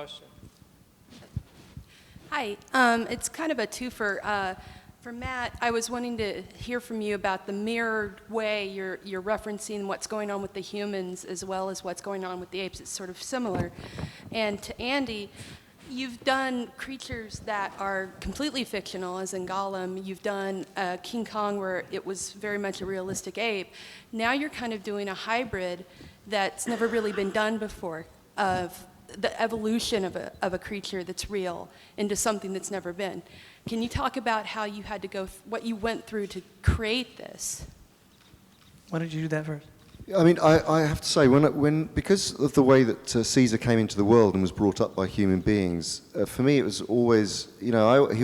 question. Hi, it's kind of a twofer. For Matt, I was wanting to hear from you about the mirrored way you're referencing what's going on with the humans as well as what's going on with the apes. It's sort of similar. And to Andy, you've done creatures that are completely fictional, as in Gollum. You've done King Kong, where it was very much a realistic ape. Now you're kind of doing a hybrid that's never really been done before, of the evolution of a creature that's real into something that's never been. Can you talk about how you had to go, what you went through to create this? Why don't you do that first? I mean, I have to say, because of the way that Caesar came into the world and was brought up by human beings, for me it was always, he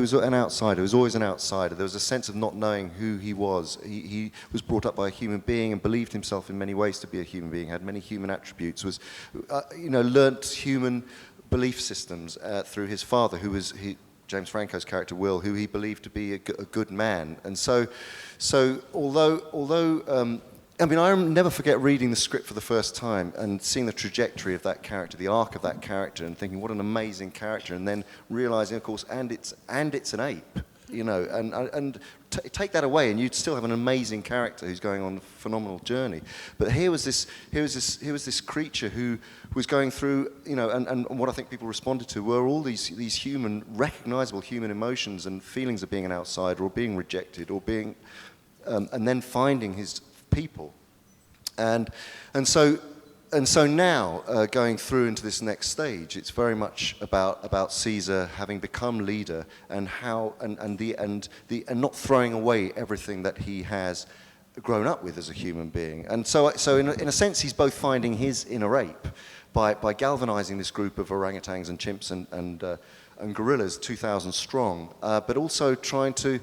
was an outsider. He was always an outsider. There was a sense of not knowing who he was. He was brought up by a human being and believed himself in many ways to be a human being, had many human attributes, was, learnt human belief systems through his father, who was James Franco's character Will, who he believed to be a good man. And so although I mean, I'll never forget reading the script for the first time and seeing the trajectory of that character, the arc of that character, and thinking, what an amazing character, and then realizing, of course, and it's an ape, and take that away, and you'd still have an amazing character who's going on a phenomenal journey. But here was this creature who was going through, and what I think people responded to were all these recognizable human emotions and feelings of being an outsider or being rejected or being, and then finding his people, and so now going through into this next stage, it's very much about Caesar having become leader and how and not throwing away everything that he has grown up with as a human being. And so in a sense, he's both finding his inner ape by galvanizing this group of orangutans and chimps and gorillas, 2,000 strong, but also trying to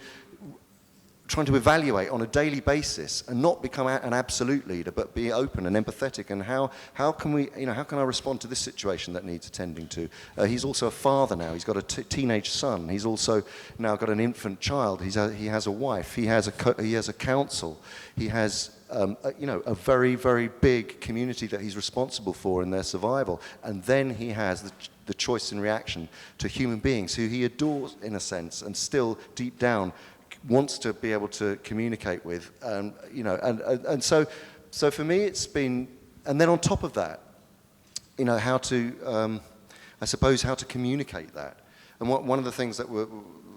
evaluate on a daily basis and not become an absolute leader, but be open and empathetic. And how can I respond to this situation that needs attending to? He's also a father now. He's got a teenage son. He's also now got an infant child. He has a wife. He has a council. He has a very, very big community that he's responsible for in their survival. And then he has the choice and reaction to human beings who he adores in a sense, and still deep down wants to be able to communicate with, and so for me it's been, and then on top of that, how to, I suppose, how to communicate that. And one of the things that were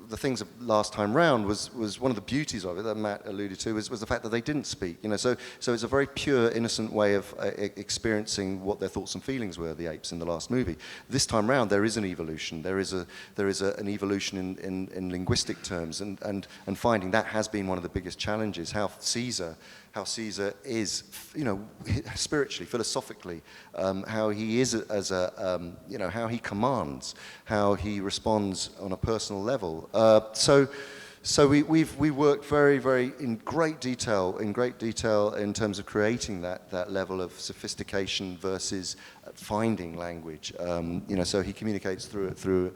the things of last time round was one of the beauties of it that Matt alluded to was the fact that they didn't speak. So it's a very pure, innocent way of experiencing what their thoughts and feelings were, the apes in the last movie. This time round, there is an evolution. There is an evolution in linguistic terms, and finding that has been one of the biggest challenges. How Caesar is, spiritually, philosophically, how he is as a, how he commands, how he responds on a personal level. So we worked very, very in great detail in terms of creating that level of sophistication versus finding language. So he communicates through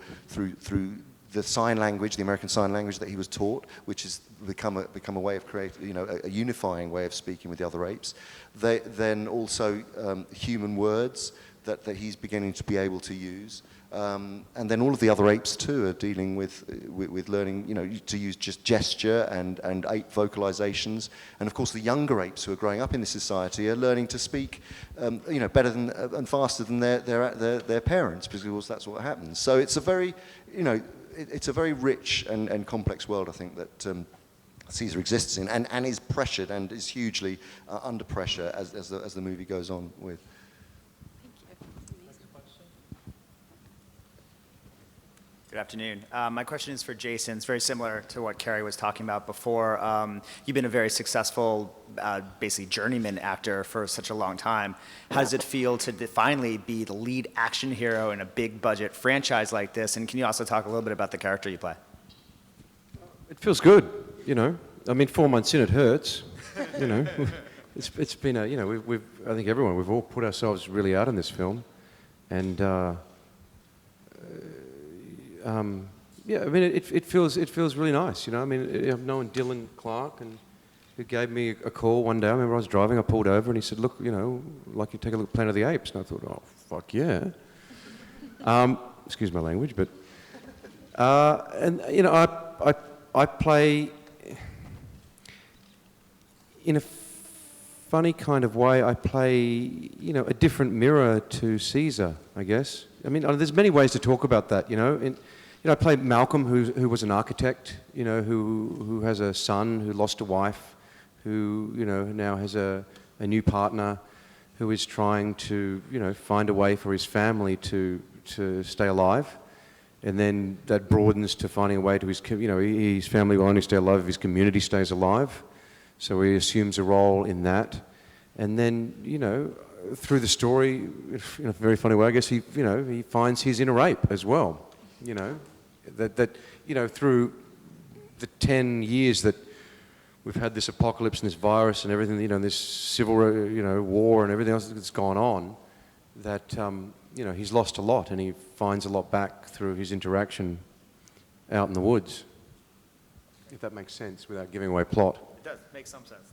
the sign language, the American Sign Language that he was taught, which has become a way of creating, a unifying way of speaking with the other apes. Then also human words that he's beginning to be able to use. And then all of the other apes too are dealing with learning, to use just gesture and ape vocalizations. And of course, the younger apes who are growing up in this society are learning to speak, better than and faster than their parents, because that's what happens. So it's a very, it's a very rich and complex world, I think, that Caesar exists in, and is pressured and is hugely under pressure as the movie goes on with. Good afternoon. My question is for Jason. It's very similar to what Carrie was talking about before. You've been a very successful, basically journeyman actor for such a long time. How does it feel to finally be the lead action hero in a big budget franchise like this? And can you also talk a little bit about the character you play? It feels good, I mean, 4 months in, it hurts, It's been a, I think we've all put ourselves really out in this film. And, yeah, I mean, it feels really nice, I mean, I've known Dylan Clark, and who gave me a call one day. I remember I was driving, I pulled over, and he said, look, like you take a look at Planet of the Apes. And I thought, oh, fuck yeah. excuse my language, but and you know, I play in a funny kind of way. I play, you know, a different mirror to Caesar, I guess. I mean, there's many ways to talk about that, you know. You know, I play Malcolm, who was an architect, you know, who has a son who lost a wife, who, you know, now has a new partner, who is trying to, you know, find a way for his family to stay alive. And then that broadens to finding a way to his family will only stay alive if his community stays alive. So he assumes a role in that. And then, you know, through the story, in a very funny way, I guess he finds his inner ape as well. You know, that you know, through the 10 years that we've had this apocalypse and this virus and everything, you know, this civil, war and everything else that's gone on, that, you know, he's lost a lot and he finds a lot back through his interaction out in the woods. If that makes sense without giving away plot. It does make some sense.